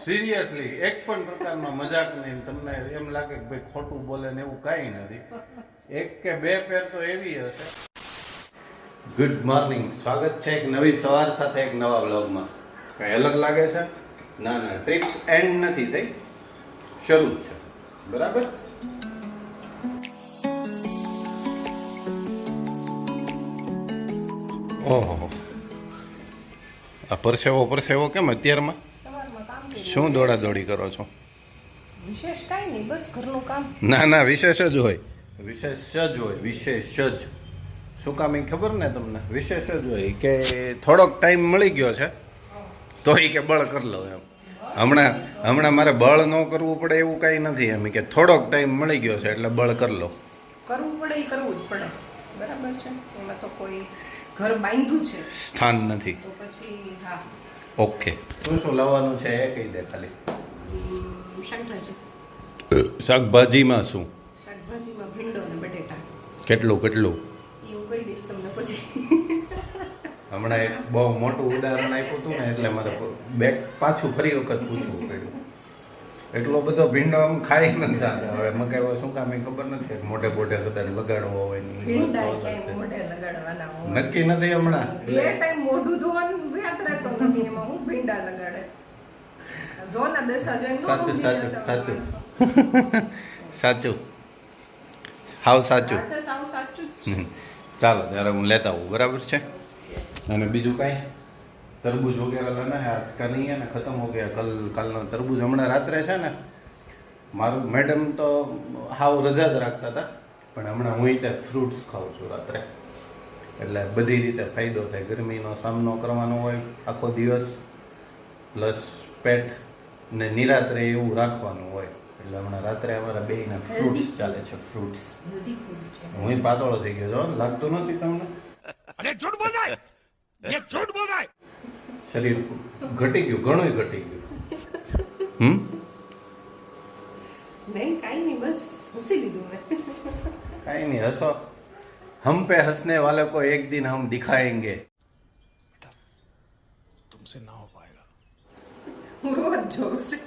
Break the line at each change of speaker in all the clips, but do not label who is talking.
Seriously એક પણ પ્રકારમાં મજાક નહીં. તમને એમ લાગે કે ભાઈ ખોટું બોલે ને એવું કાંઈ નથી. એક કે બે પેર તો એવી હશે. ગુડ મોર્નિંગ, સ્વાગત છે એક નવી સવાર સાથે એક નવા બ્લોગમાં. કઈ અલગ લાગે છે? ના ના, ટ્રીપ એન્ડ નથી થઈ, શરૂ જ છે. બરાબર. ઓહો, આ પરસેવો કેમ અત્યારમાં? શું દોડા દોડી કરો છો?
વિશેષ કાંઈ નહીં, બસ ઘરનું કામ.
ના ના, વિશેષ જ હોય. વિશેષ જ. શું કામ એ ખબર ને તમને? વિશેષ જ હોય કે થોડોક ટાઈમ મળી ગયો છે તો એ કે બળ કરી લો એમ. હમણાં મારે બળ ન કરવું પડે એવું કાંઈ નથી એમ કે થોડોક ટાઈમ મળી ગયો છે એટલે બળ કરી લો.
કરવું પડે એ કરવું જ પડે, બરાબર છે. એમાં તો કોઈ ઘર બાંધ્યું છે,
સ્થાન નથી.
તો પછી હા.
ઓકે, શું લાવવાનું છે એ કહી દે ખાલી.
શાકભાજી.
શાકભાજીમાં શું?
શાકભાજીમાં ભીંડો અને બટેટા.
કેટલું
એવું કહી દઈશ તમને પછી.
હમણાં એક બહુ મોટું ઉદાહરણ આપ્યું હતું ને એટલે મારે પાછું ફરી વખત પૂછવું પડ્યું. એટલો બધો ભીંડો આમ ખાઈ નથી સાથે. હવે મગાવ્યો શું કામ એ ખબર નથી. મોઢે બોઢે કદાચ લગાડવો હોય
ભીંડા ક્યાંય મોઢે લગાડવાના હોય
નક્કી નથી હમણાં.
બે ટાઈમ મોઢું ધોવાનું વ્યાત રહેતો નથી, એમાં હું ભીંડા લગાડે. ધોના દસા જોઈને
સાચું સાવ સાચું.
સાવ સાચું જ છે.
ચાલો ત્યારે હું લેતા આવું, બરાબર છે. અને બીજું કાંઈ તરબૂજ વગેરે લેના કે નહીં ને ખતમ હો ગયા કાલનો તરબૂજ. હમણાં રાત્રે છે ને મારું મેડમ તો હાવ રજા જ રાખતા હતા, પણ હમણાં હું તે ફ્રૂટ્સ ખાઉં છું રાત્રે. એટલે બધી રીતે ફાયદો થાય. ગરમીનો સામનો કરવાનો હોય આખો દિવસ, પ્લસ પેટ ને નિરાત્રે એવું રાખવાનું હોય. એટલે હમણાં રાત્રે અમારા બેયના ફ્રૂટ્સ ચાલે છે. ફ્રૂટ્સ. હું પાતળો થઈ ગયો છો, લાગતું નથી તમને?
અરે ઝૂઠ બોલ રહા હે, ये झूठ बोल रहा है.
શરીર ઘટી ગયું, ઘણું ઘટી ગયું.
નહીં કાંઈ નહીં, બસ હસી લીધું મેં.
કાંઈ નહીં, હસો. હમ પે હસને વાલે કો એક દિન હમ દિખાએંગે.
तुमसे ना हो पाएगा.
હું રોજ જોઉં છું.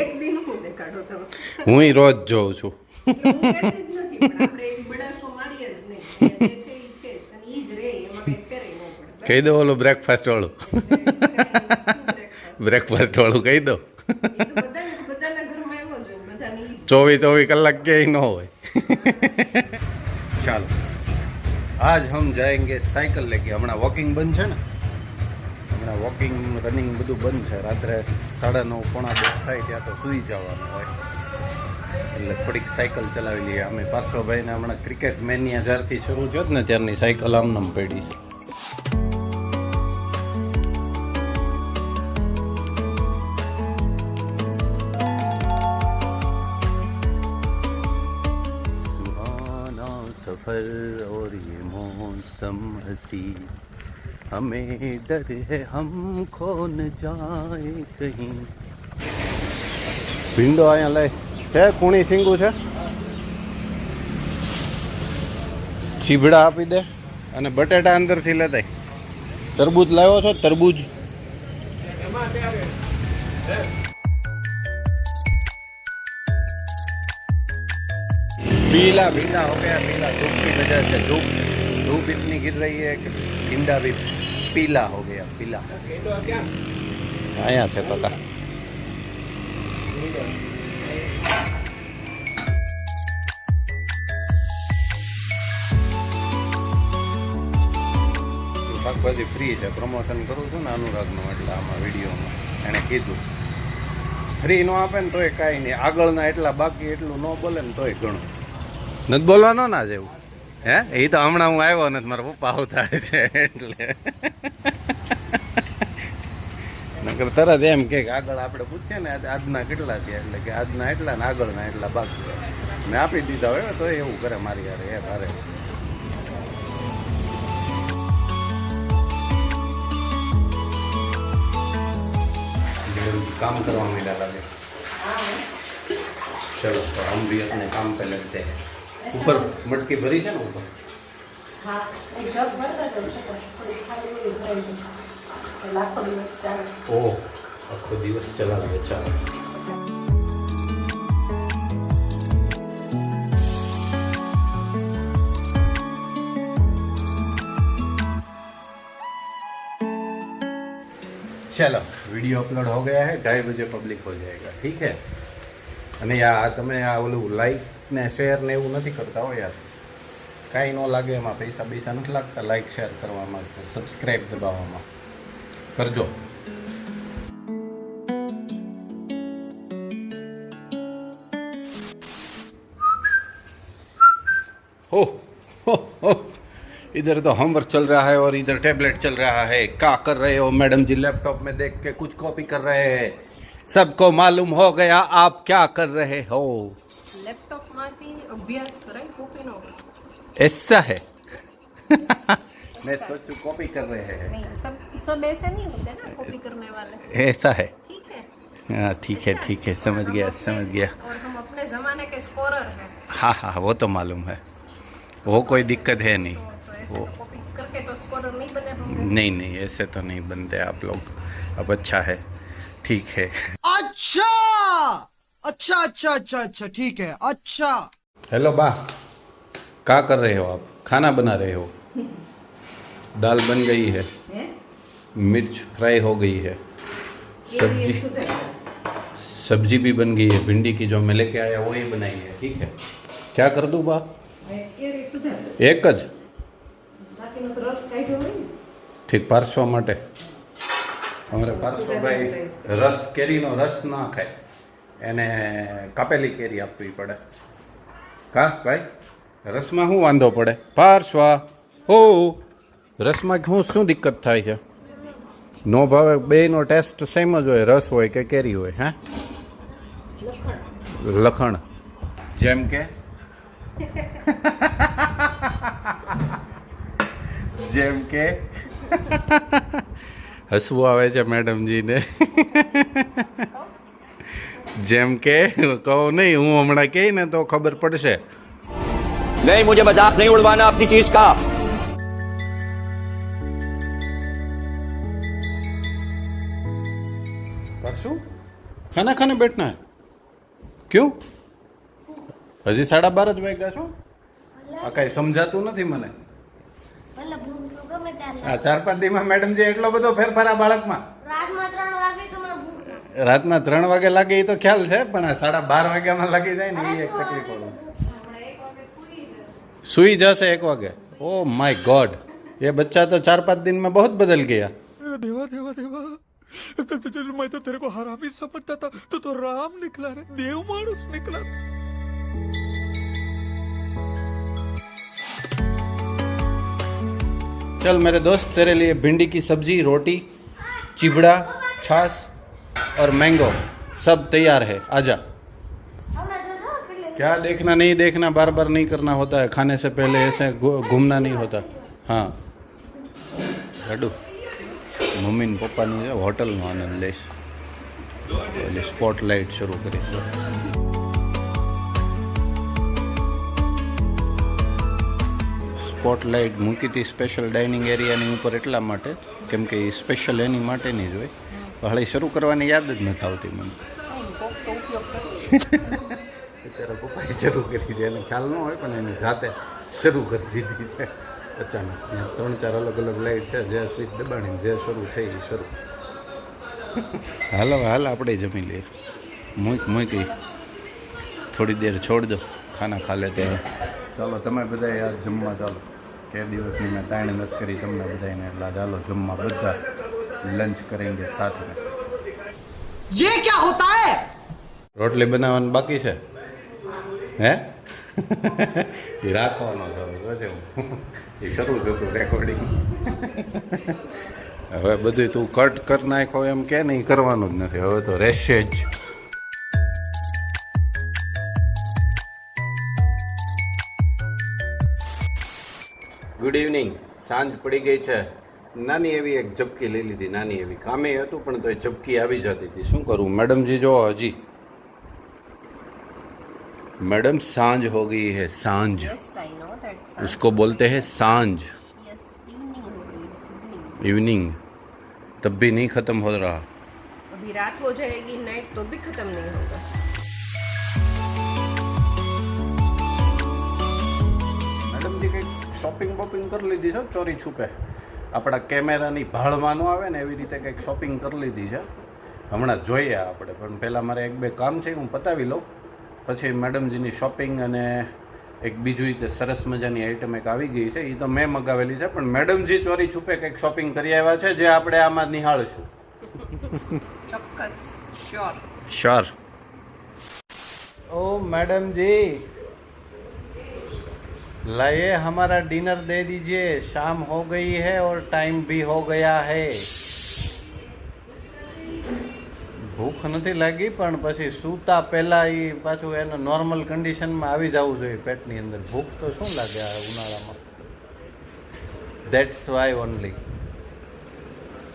એક દિન હું દેખાડો તમે.
હું રોજ જોઉં છું.
હું કહેતી જ નથી, પણ આપણે એક બડાસો મારીએ જ નહીં. જે છે એ છે અને ઈ જ રહે, એમાં કંઈ ફેરે ન પડે.
કહી દો ઓલું બ્રેકફાસ્ટ વાળું. બ્રેકફાસ્ટ વાળું કહી દો.
બધાના ઘરમાં એવો જ હોય, બધાની
24 કલાક ક્યાંય ન હોય. ચાલો, આજ હમ જાએંગે સાયકલ લેકે. હમણાં વોકિંગ બંધ છે ને, હમણાં વોકિંગ રનિંગ બધું બંધ છે. રાત્રે 9:30 પોણા 10 થાય ત્યાં તો સૂઈ જવાનું હોય, એટલે થોડીક સાયકલ ચલાવી લઈએ. અમે પાર્શ્વભાઈને હમણાં ક્રિકેટ મેનિયા જ્યારથી શરૂ થયો જ ને ત્યારની સાયકલ આમનામ પડી છે. सफर और ये मौसम हसी हमें डर है हम खो न जाए कहीं. ભીંડો અહીંયા લઈ છે, કુણી સિંગું છે, ચીભડા આપી દે અને બટેટા અંદરથી લેતા. તરબૂજ લાવ્યો છો? તરબૂજ पीला भिंडा हो गया. पीला धूप की वजह से धूप इतनी गिर रही है कि भिंडा भी पीला हो गया. पीला आया थे काका. શાકભાજી ફ્રી છે. પ્રમોશન કરું છું ને અનુરાગનું, એટલે આમાં વિડીયોમાં એણે કીધું ફ્રી નો આપે ને તોય કાંઈ નહીં. આગળના એટલા બાકી એટલું ન બોલે ને તોય ઘણું. નથી બોલવાનો ના જેવું. હે એ તો હમણાં હું આવ્યો નથી, મારા પપ્પા આવતા છે એટલે નકર તરત એમ કે આગળ આપણે પૂછીએ ને આજના કેટલા થયા, એટલે કે આજના એટલા ને આગળના એટલા બાકી. મેં આપી દીધા હોય તો એવું કરે મારી યાર. એ ભારે काम करवा मिला लगे. चलो तो हम भी अपने काम पे लगते हैं. ऊपर मटकी भरी है ना ऊपर.
હા, એક જગ ભરતા જવું છે, થોડી ખાલી ભરાઈ જાય. લાખો દિવસ ચાલે.
ઓહ, આખો દિવસ ચલાવીએ ચાલો. चलो वीडियो अपलोड हो गया है 2:30 बजे पब्लिक हो जाएगा ठीक है. અને યાર તમે આ ઓલું લાઈક ને શેર ને એવું નથી કરતા હો યાર. કાંઈ ન લાગે એમાં પૈસા નથી લાગતા લાઈક શેર કરવામાં, સબસ્ક્રાઈબ દબાવવામાં. કરજો. हो इधर तो होमवर्क चल रहा है और इधर टैबलेट चल रहा है. क्या कर रहे हो मैडम जी? लैपटॉप में देख के कुछ कॉपी कर रहे हैं. सबको मालूम हो गया आप क्या कर रहे हो.
લેપટોપ માંથી અભ્યાસ કરાય, કોપી નો.
ऐसा है. मैं सोचू कॉपी कर रहे हैं.
नहीं, सब ऐसे नहीं होते ना कॉपी करने वाले.
ऐसा है.
ठीक है.
हाँ ठीक है समझ गया समझ गया.
और हम अपने जमाने के स्कोरर हैं.
हाँ हाँ वो तो मालूम है, वो कोई दिक्कत है नहीं.
तो ऐसे तो कॉपी करके तो स्कोरर नहीं बने होंगे.
नहीं ऐसे तो नहीं बनते आप लोग. अब अच्छा है ठीक है.
अच्छा अच्छा अच्छा अच्छा अच्छा ठीक है अच्छा.
हेलो बा, क्या कर रहे हो आप? खाना बना रहे हो? दाल बन गई है, मिर्च फ्राई हो गई है, सब्जी भी बन गई है. भिंडी की जो मैं लेके आया वही बनाई है. ठीक है. क्या कर दूँ बा? एक ज ठीक પાર્સવા માટે. અમારે પાર્સવાભાઈ રસ કેરીનો રસ ના ખાય, એને કાપેલી કેરી આપવી પડે. કા ભાઈ રસમાં શું વાંધો પડે? પાર્સવા હો રસમાં શું દિક્કત થાય છે? નો ભાવે બેયનો ટેસ્ટ સેમ જ હોય, રસ હોય કે કેરી હોય. હે લખણ જેમ કે જેમ કે હસવું આવે છે મેડમજીને. જેમ કે કહો નહીં, હું હમણાં કહી ને તો ખબર પડશે.
नहीं मुझे मजाक नहीं उड़वाना अपनी चीज का.
परसों खाना खाने बैठना है क्यों? હજી 12:30 જ વાગ્યા છો. આ કાંઈ સમજાતું નથી મને. આ 4-5 દીમાં મેડમજી એટલો બધો ફેરફાર આ બાળકમાં. રાતના 3 વાગે લાગે એ તો ખ્યાલ છે, પણ આ 12:30 વાગ્યામાં લાગી જાય ને એ એક તકલીફ પડે. सुई जैसे 1 वागे. ओ माय गॉड, ये बच्चा तो 4-5 दिन में बहुत बदल गया.
देवा देवा देवा मैं तो तेरे को हरामी समझता था, तो राम निकला रे, देव मानुस निकला.
चल मेरे दोस्त, तेरे लिए भिंडी की सब्जी, रोटी, चिबड़ा, छाछ और मैंगो सब तैयार है. आजा. क्या देखना नहीं देखना, बार बार नहीं करना होता है. खाने से पहले ऐसे घूमना नहीं होता. हाँ लड्डू मम्मी ने पप्पा ने होटल में आनंद ले स्पॉटलाइट शुरू करी. સ્પોટલાઇટ મૂકી હતી સ્પેશિયલ ડાઇનિંગ એરિયાની ઉપર એટલા માટે કેમ કે એ સ્પેશિયલ એની માટેની જ હોય. હળી શરૂ કરવાની યાદ જ નથી આવતી મને. અત્યારે પપ્પાએ શરૂ કરી છે, એને ખ્યાલ ન હોય પણ એની જાતે શરૂ કરી દીધી છે અચાનક. 3-4 અલગ અલગ લાઇટ છે, જે સ્વિચ દબાણી જે શરૂ થઈ એ શરૂ. હાલ આપણે જમી લઈએ. મૂકી થોડી દેર છોડ દો, ખાના ખા લેતે. ચાલો તમે બધા યાર જમવા ચાલો. કે દિવસની મેં તાણ નથી કરી તમને બધાને, એટલે ચાલો જમવા બધા લંચ કરેંગે સાથ મેં.
ये क्या होता है?
રોટલી બનાવવાનું બાકી છે. હે એ રાખવાનો છે, એ શરૂ થતું રેકોર્ડિંગ. હવે બધું તું કટ કરી નાખો એમ કે નહીં, કરવાનું જ નથી હવે તો, રહેશે જ. Good evening. સાંજ પડી ગઈ છે. નાની એવી એક ઝબકી લઈ લીધી, નાની એવી. કામે હતું પણ તો એ ઝબકી આવી જતી હતી. શું કરું મેડમજી? જો હજી मैडम सांझ हो गई है. सांझ उसको बोलते हैं सांझ. इवनिंग तब भी नहीं ख़त्म हो रहा.
अभी रात हो जाएगी नाइट तो भी खत्म नहीं होगा.
મેડમજી કંઈક શોપિંગ બોપિંગ કરી લીધી છે ચોરી છુપે, આપણા કેમેરાની ભાળમાં ન આવે ને એવી રીતે કંઈક શોપિંગ કરી લીધી છે. હમણાં જોઈએ આપણે, પણ પહેલાં મારે એક બે કામ છે હું પતાવી લઉં, પછી મેડમજીની શોપિંગ. અને એક બીજું રીતે સરસ મજાની આઈટમ એક આવી ગઈ છે, એ તો મેં મગાવેલી છે, પણ મેડમજી ચોરી છુપે કંઈક શોપિંગ કરી આવ્યા છે જે આપણે આમાં નિહાળશું.
ચોક્કસ, શ્યોર.
श्योर. ओ मैडम जी, लाइए हमारा डिनर दे दीजिए, शाम हो गई है और टाइम भी हो गया है. ભૂખ નથી લાગી, પણ પછી સૂતા પહેલાં એ પાછું એને નોર્મલ કન્ડિશનમાં આવી જવું જોઈએ પેટની અંદર. ભૂખ તો શું લાગે આ ઉનાળામાં. That's why only.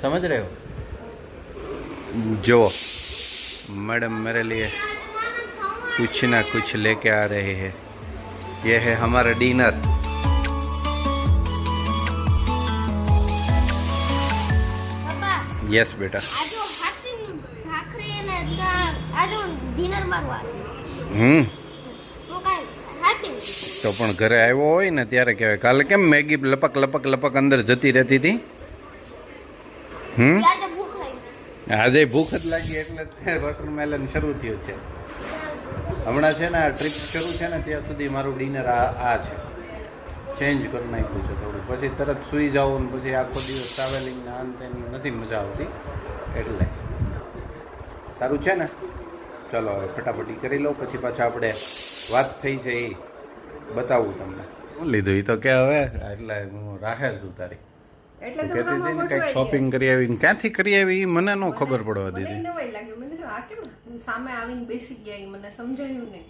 समझ रहे हो? जो मैडम मेरे लिए कुछ ना कुछ लेके आ रहे हैं. ये है हमारा डिनर.
પપ્પા
यस बेटा.
આજો હાથી ભાખરી અને ચા આજો ડિનર મારવા છે હું કાઈ હાચી
તો પણ ઘરે આવ્યો હોય ને ત્યારે કહેવાય, કાલે કેમ મેગી લપક લપક લપક અંદર જતી રહેતી હતી?
યાર તો ભૂખ લાગી
આજે ભૂખ જ લાગી એટલે વોટરમેલન શરૂ થયું છે. હમણાં છે ને આ ટ્રીપ શરૂ છે ને ત્યાં સુધી મારું ડિનર આ છે. ચેન્જ કરી નાખ્યું છે થોડું, પછી તરત સૂઈ જાઓ ને પછી આખો દિવસ ટ્રાવેલિંગના અંતેની નથી મજા આવતી, એટલે સારું છે ને. ચલો હવે ફટાફટી કરી લો, પછી પાછા આપણે વાત થઈ છે એ બતાવું તમને. શું લીધું એ તો કે હવે એટલે હું રાહે છું તારી.
એટલે તો
કહેતી હતી ને
આમાં
કંઈક શોપિંગ કરી આવી ને ક્યાંથી કરી આવી એ મને ન ખબર પડવા
મને
દીધી.
નવાઈ લાગ્યું. મેં કીધું આ કેમ સામે આવીને બેસી ગયા, એ મને સમજાયું નહીં.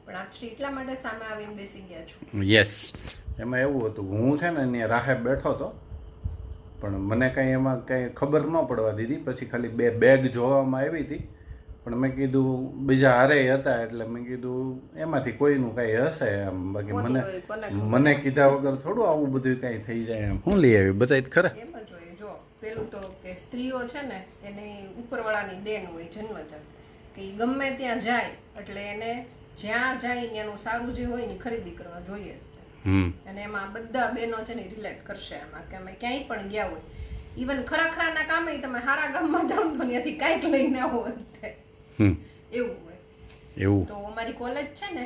પણ આપ એટલા માટે સામે આવીને બેસી ગયા છો.
યસ. એમાં એવું હતું, હું છે ને અહીંયા રાહે બેઠો હતો, પણ મને કંઈ એમાં કંઈ ખબર ન પડવા દીધી. પછી ખાલી બે બેગ જોવામાં આવી હતી, પણ મેં કીધું બીજા હારે હતા એટલે મેં કીધું એમાંથી કોઈનું કાંઈ હશે એમ. બાકી મને કીધા વગર થોડું આવું બધું કાંઈ થઈ જાય એમ. શું લઈ આવી બતાવી ખરા?
એમ જ હોય. જો પેલું તો કે સ્ત્રીઓ છે ને એને ઉપરવાળાની દેન હોય જન્મજાત, કે ઈ ગમે ત્યાં જાય એટલે એને જ્યાં જાય ત્યાંનું સારું જે હોય ને ખરીદી કરવા જોઈએ. અને એમાં બધા બહેનો છે ને રિલેટ કરશે એમાં, કે અમે ક્યાંય પણ ગયા હોય, ઇવન ખરાખરાના કામે તમે સારા ગામમાં જાઓ તો ત્યાંથી કાંઈક લઈને આવો અંતે એવું હોય.
એવું
તો અમારી કોલેજ છે ને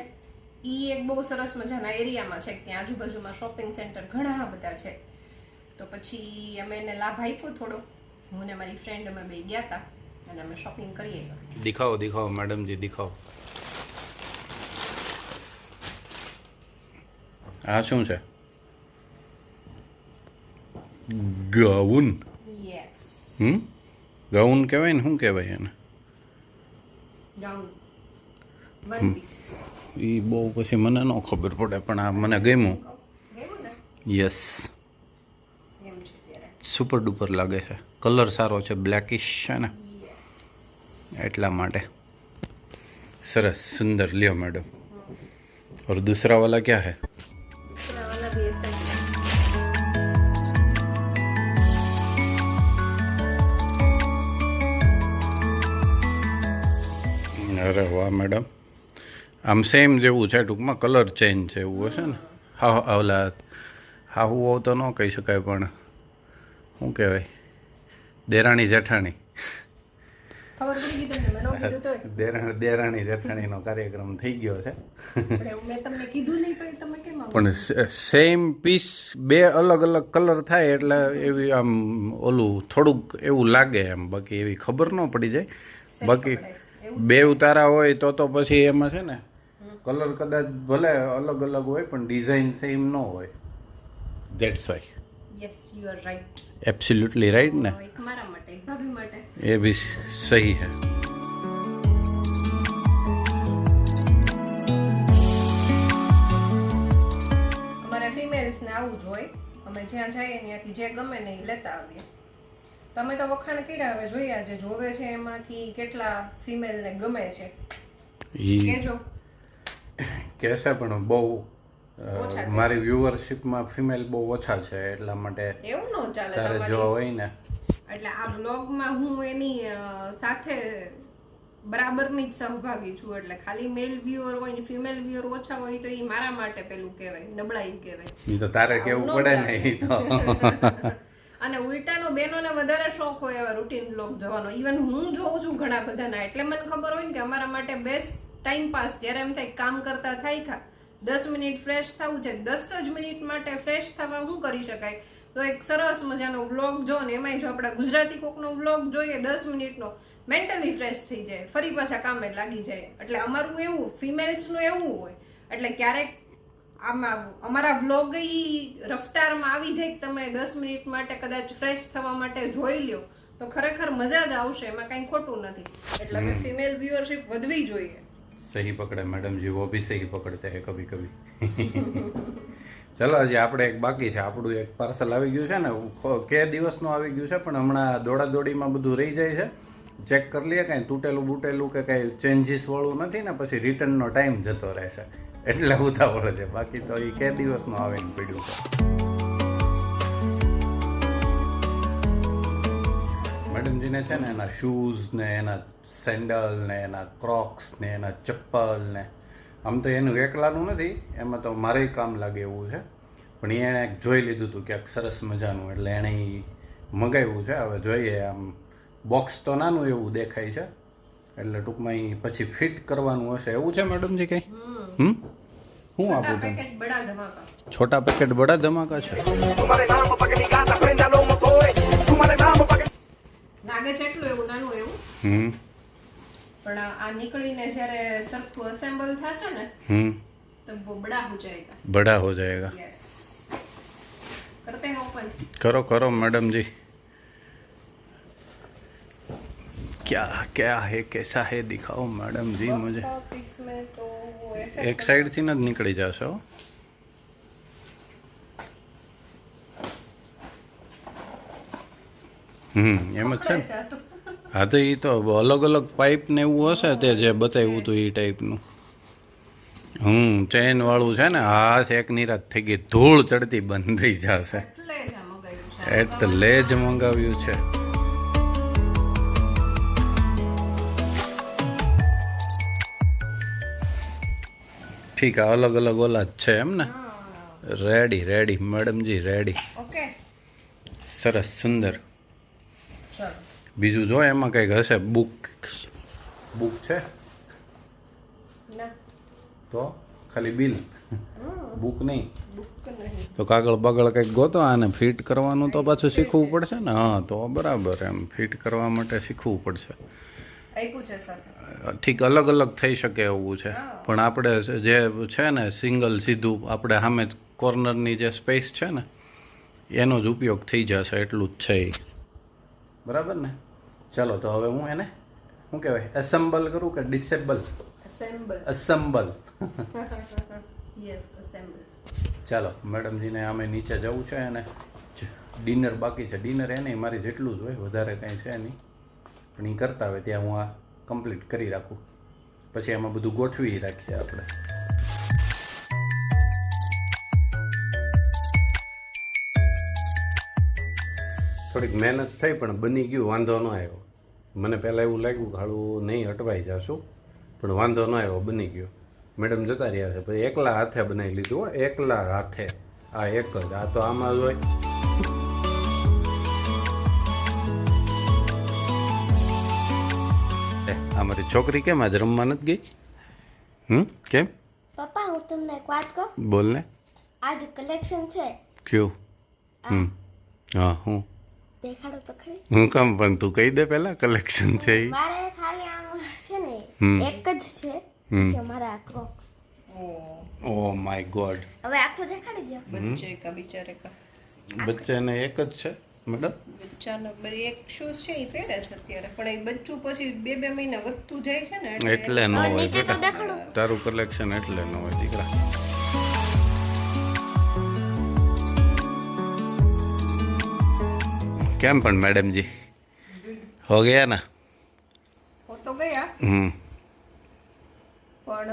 ઈ એક બહુ સરસ મજાના એરિયામાં છે, ત્યાં આજુબાજુમાં શોપિંગ સેન્ટર ઘણા બધા છે. તો પછી અમે એને લાભ આપ્યો થોડો, હું ને મારી ફ્રેન્ડ અમે બે ગયા હતા અને અમે શોપિંગ કરીએ.
દિખાવો દિખાવો મેડમજી, દિખાવો. આ શું છે? ગાઉન.
યસ,
ગાઉન કહેવાય ને શું કહેવાય એને?
Gown, one piece.
એ બહુ પછી મને ન ખબર પડે, પણ આ મને ગમ્યું.
ગયું ને?
યસ,
એમ છે ત્યારે.
સુપર ડુપર લાગે છે. કલર સારો છે, બ્લેકિશ છે ને એટલા માટે. સરસ, સુંદર. લ્યો मैडम. और दूसरा वाला क्या है?
दूसरा वाला भी ऐसा ही है.
અરે વાહ મેડમ, આમ સેમ જેવું છે, ટૂંકમાં કલર ચેન્જ છે એવું હશે ને. હા ઓલા હા હું તો ન કહી શકાય, પણ શું કહેવાય, દેરાણી જેઠાણી.
ખબર પડી ગઈ તમને? મેં ન કીધું તોય.
દેરાણી જેઠાણીનો કાર્યક્રમ થઈ ગયો છે.
પણ એવું મેં તમને કીધું નહીં તો તમે કેમ આવું?
પણ સેમ પીસ બે અલગ અલગ કલર થાય એટલે એવી આમ ઓલું થોડુંક એવું લાગે એમ, બાકી એવી ખબર ન પડી જાય. બાકી બે ઉતારા હોય તો પછી એમાં છે ને કલર કદાચ ભલે અલગ અલગ હોય પણ ડિઝાઇન સેમ ન હોય. That's why.
Yes, you are right.
Absolutely right ને.
એક મારા માટે, એક ભાભી માટે.
એ भी सही है.
અમારે ફિમેલ્સને આવું જ હોય, અમે જ્યાં જઈએ ત્યાંથી જે ગમે ને એ લેતા આવીએ. તમે તો વખાણ કર્યા, હવે જોઈએ આજે જોવે છે એમાંથી કેટલા ફિમેલને ગમે છે કેજો.
કહેશે પણ બહુ મારી વ્યુઅરશિપમાં ફિમેલ બહુ ઓછા છે, એટલા માટે
એવું ન ચાલે.
તારે
તમારી
જો હોય ને
એટલે આ બ્લોગમાં હું એની સાથે બરાબરની જ સહભાગી છું. એટલે ખાલી મેલ વ્યુઅર હોય ને ફિમેલ વ્યુઅર ઓછા હોય તો એ મારા માટે પેલું કહેવાય, નબળાઈ કહેવાય.
એ તો તારે કેવું પડે ને એ તો.
અને ઉલટાનો બેનોને વધારે શોખ હોય એવા રૂટીન બ્લોગ જોવાનો. ઇવન હું જોઉં છું ઘણા બધાના, એટલે મને ખબર હોય ને કે અમારા માટે બેસ્ટ ટાઈમ પાસ જ્યારે એમ થાય કામ કરતા થાય ખા 10 મિનિટ ફ્રેશ થવું છે, 10 જ મિનિટ માટે ફ્રેશ થવા શું કરી શકાય, તો એક સરસ મજાનો વ્લોગ જો ને એમાંય જો આપણા ગુજરાતી કોકનો વ્લોગ જોઈએ 10 મિનિટનો, મેન્ટલી ફ્રેશ થઈ જાય, ફરી પાછા કામે લાગી જાય. એટલે અમારું એવું ફિમેલ્સનું એવું હોય. એટલે ક્યારેક આમાં અમારા વ્લોગ રફતારમાં આવી જાય કે તમે 10 મિનિટ માટે કદાચ ફ્રેશ થવા માટે જોઈ લ્યો તો ખરેખર મજા જ આવશે, એમાં કંઈ ખોટું નથી. એટલે અમે ફિમેલ વ્યુઅરશિપ વધવી જોઈએ.
સહી પકડે મેડમ જી, વો ભી સહી પકડતે હે કભી કભી. ચલો હજી આપણે એક બાકી છે, આપણું એક પાર્સલ આવી ગયું છે ને, કે દિવસનું આવી ગયું છે, પણ હમણાં દોડાદોડીમાં બધું રહી જાય છે. ચેક કરી લઈએ, કાંઈ તૂટેલું બૂટેલું કે કાંઈ ચેન્જીસ વાળું નથી ને, પછી રિટર્નનો ટાઈમ જતો રહેશે એટલે ઉતાવળ છે. બાકી તો એ કે દિવસનું આવીને પડ્યું છે. મેડમજીને છે ને એના શૂઝ ને એના સેન્ડલ ને એના ક્રોક્સ ને એના ચપ્પલ ને, આમ તો એનું એકલાનું નથી, એમાં તો મારે કામ લાગે એવું છે. પણ એણે જોઈ લીધું હતું ક્યાંક સરસ મજાનું, એટલે એણે મંગાવ્યું છે. હવે જોઈએ, આમ બોક્સ તો નાનું એવું દેખાય છે, એટલે ટૂંકમાં એ પછી ફિટ કરવાનું હશે એવું છે મેડમજી કંઈ. શું આપું તમે? છોટા પેકેટ બડા ધમાકા છે.
લાગે છે એટલું એવું નાનું એવું, પણ આ નીકળીને જ્યારે સરખું અસેમ્બલ થશે ને તો वो बड़ा हो जाएगा.
बड़ा हो जाएगा.
यस, करते हैं ओपन.
करो करो मैडम जी. क्या क्या है, कैसा है, दिखाओ मैडम जी मुझे.
इसमें तो वो ऐसे
एक साइड થી જ નીકળી જશે હો. એમ જ છે ને. હા તો એ તો અલગ અલગ પાઇપ ને એવું હશે, તે જે બતાવ્યું હતું એ ટાઈપનું. ચેન વાળું છે ને. હા એક નિરાત થઈ ગઈ, ધૂળ ચડતી બંધ થઈ જશે એટલે જ મંગાવ્યું છે. ઠીક, અલગ અલગ ઓલા જ છે એમ ને. રેડી રેડી મેડમજી, રેડી.
ઓકે,
સરસ, સુંદર.
ચલો
બીજું જો એમાં કંઈક હશે. બુક છે
ના
તો ખાલી બિલ, બુક નહીં
બુક નહીં.
તો કાગળ બાગળ કંઈક ગોતો, આને ફિટ કરવાનું તો પાછું શીખવું પડશે ને. હા તો બરાબર, એમ ફિટ કરવા માટે શીખવું પડશે.
આપ્યું છે સાથે.
ઠીક, અલગ અલગ થઈ શકે એવું છે, પણ આપણે જે છે ને સિંગલ સીધું આપણે સામે કોર્નરની જે સ્પેસ છે ને એનો જ ઉપયોગ થઈ જશે, એટલું જ છે. બરાબર ને. ચાલો તો હવે હું એને શું કહેવાય, એસેમ્બલ કરું કે ડિસેબલ? એસેમ્બલ.
Yes, assemble.
ચાલો મેડમજીને આમે નીચે જવું છે અને ડિનર બાકી છે. ડિનર એને મારી જેટલું જ હોય, વધારે કંઈ છે નહીં, પણ એ કરતા હોય ત્યાં હું આ કમ્પ્લીટ કરી રાખું, પછી એમાં બધું ગોઠવી રાખીએ આપણે. થોડીક મહેનત થઈ પણ બની ગયું, વાંધો ન આવ્યો. મને પહેલાં એવું લાગ્યું કે હાલું નહીં અટવાઈ જશું, પણ વાંધો ન આવ્યો, બની ગયો. મેડમ જતા રહ્યા છે, પછી એકલા હાથે બનાવી લીધું. એકલા હાથે, આ એક જ, આ તો આમાં જ હોય. અમારી છોકરી કેમ આજ રમવા નથી ગઈ? કેમ?
પપ્પા હું તમને એક વાત કહું.
બોલ ને.
આજ કલેક્શન છે.
ક્યું? હા, હું
દેખાડો તો ખરી.
હું કામ, પણ તું કહી દે પેલા કલેક્શન છે એ.
મારે ખાલી આમ છે ને એક જ છે, છે મારા આખો.
Oh my God.
હવે આખું દેખાડી દો.
બચ્ચે કા બિચારે કા.
બચ્ચાને એક જ છે મેડમ.
બચ્ચાનો એક શૂઝ છે એ પહેરે છે અત્યારે, પણ એ બચ્ચું પછી 2-2 મહિના વધતું જાય છે ને
એટલે ન હોય
નીચે તો
બેટા.
દેખાડો.
તારું કલેક્શન એટલે ન હોય દીકરા. કેમ પણ मैडम जी हो गया ना?
હો તો ગયા, પણ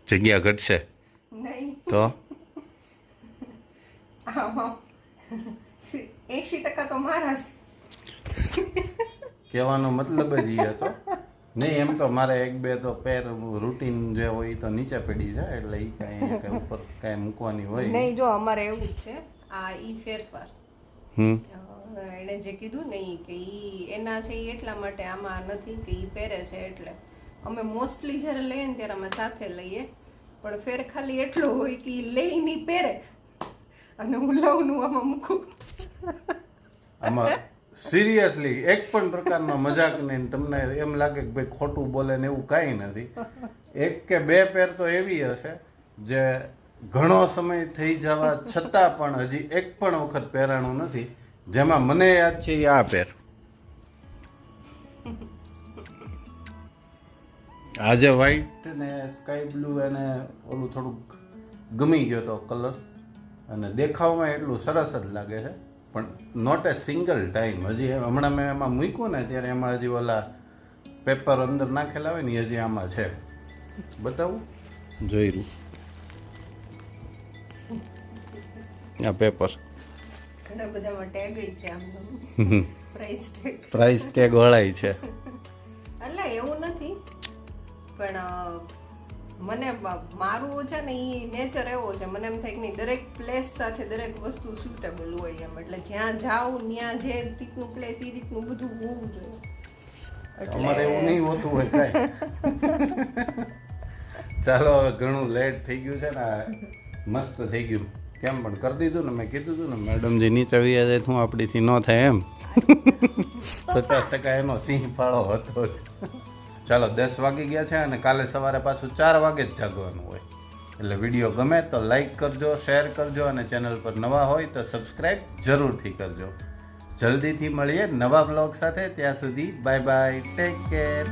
જગ્યા ઘટશે
નહીં
તો
આમાં 80% તો મારા છે.
કહેવાનો મતલબ જ એ હતો. નહીં એમ તો મારે એક બે તો પેર રૂટીન જે હોય એ તો નીચે પડી જાય એટલે એ કાંઈ ઉપર કાંઈ મૂકવાની હોય
નહીં જો અમારે એવું જ છે આ ઈ ફેરફાર એણે જે કીધું ને ઈ કે ઈ એના છે ઈ એટલા માટે આમાં નથી કે ઈ પહેરે છે એટલે અમે મોસ્ટલી જ્યારે લઈએ ને ત્યારે અમે સાથે લઈએ પણ ફેર ખાલી એટલો હોય કે ઈ લઈને પહેરે અને હું લઉં આમાં મૂકું.
આમાં સિરિયસલી એક પણ પ્રકારનો મજાક નહીં. તમને એમ લાગે કે ભાઈ ખોટું બોલે ને એવું કાંઈ નથી. એક કે બે પેર તો એવી હશે જે ઘણો સમય થઈ જવા છતાં પણ હજી એક પણ વખત પહેરાણું નથી. જેમાં મને યાદ છે એ આ પેર. આજે વ્હાઈટ ને સ્કાય બ્લુ એને ઓલું થોડુંક ગમી ગયો તો કલર અને દેખાવમાં એટલું સરસ જ લાગે છે પણ નોટ એ સિંગલ ટાઈમ. હજી હમણાં મેં એમાં મૂક્યું ને ત્યારે એમાં હજી ઓલા પેપર અંદર નાખેલા હોય ને હજી આમાં છે. બતાવું જોઈ રહ્યું આ પેપર
ઘણા બધામાં ટેગ છે આમ પ્રાઇસ ટેગ
પ્રાઇસ ટેગ વળાય છે.
એટલે એવું નથી પણ મને મારું છે ને એ નેચર એવો છે મને એમ થાય કે નહીં દરેક પ્લેસ સાથે દરેક વસ્તુ સુટેબલ હોય એમ એટલે જ્યાં જાઉં ત્યાં જે રીતનું પ્લેસ એ રીતનું બધું હોવું જોઈએ.
અમારે એવું નહીં હોતું હોય કાંઈ. ચાલો હવે ઘણું લેટ થઈ ગયું છે ને મસ્ત થઈ ગયું કેમ પણ કરી દીધું ને મેં કીધું હતું ને મેડમજી નીચે વ્યા જાય હું આપણીથી ન થાય એમ 50% એનો સિંહ ફાળો હતો જ. ચાલો 10 વાગી ગયા છે અને કાલે સવારે પાછું 4 વાગે જ જાગવાનું હોય એટલે વિડીયો ગમે તો લાઈક કરજો, શેર કરજો અને ચેનલ પર નવા હોય તો સબસ્ક્રાઈબ જરૂરથી કરજો. જલ્દીથી મળીએ નવા બ્લોગ સાથે. ત્યાં સુધી બાય બાય, ટેક કેર.